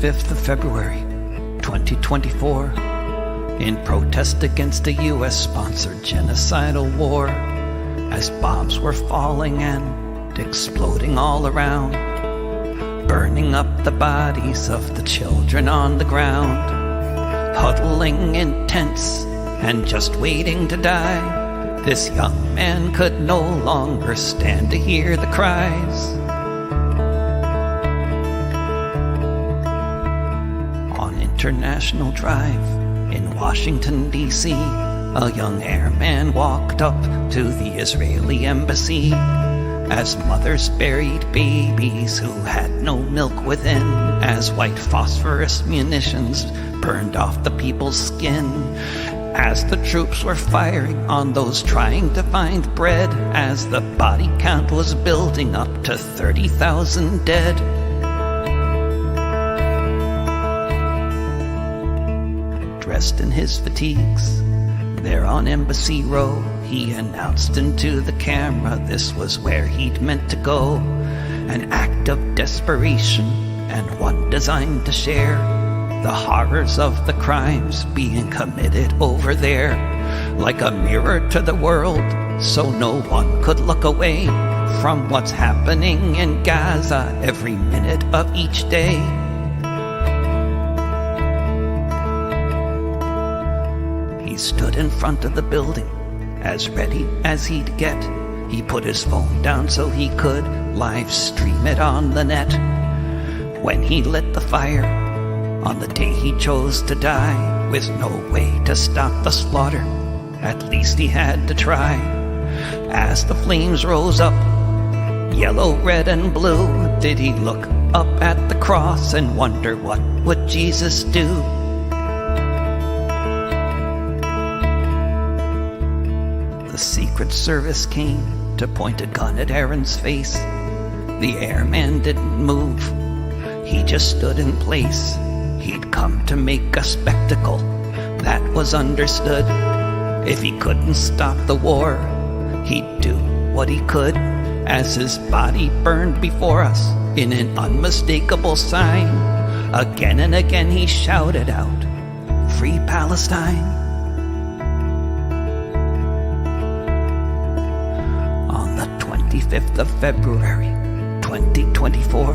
25th of February, 2024, in protest against a US-sponsored genocidal war, as bombs were falling and exploding all around, burning up the bodies of the children on the ground, huddling in tents and just waiting to die. This young man could no longer stand to hear the cries. On International Drive in Washington, D.C., a young airman walked up to the Israeli embassy as mothers buried babies who had no milk within, as white phosphorus munitions burned off the people's skin, as the troops were firing on those trying to find bread, as the body count was building up to 30,000 dead. Dressed in his fatigues, there on Embassy Row, he announced into the camera this was where he'd meant to go, an act of desperation and one designed to share the horrors of the crimes being committed over there, like a mirror to the world, so no one could look away from what's happening in Gaza every minute of each day. He stood in front of the building, as ready as he'd get. He put his phone down so he could live stream it on the net. When he lit the fire, on the day he chose to die, with no way to stop the slaughter, at least he had to try. As the flames rose up, yellow, red, and blue, did he look up at the cross and wonder what would Jesus do? The Secret Service came to point a gun at Aaron's face. The airman didn't move, he just stood in place. He'd come to make a spectacle, that was understood. If he couldn't stop the war, he'd do what he could, as his body burned before us in an unmistakable sign. Again and again he shouted out, "Free Palestine!" On the 25th of February, 2024,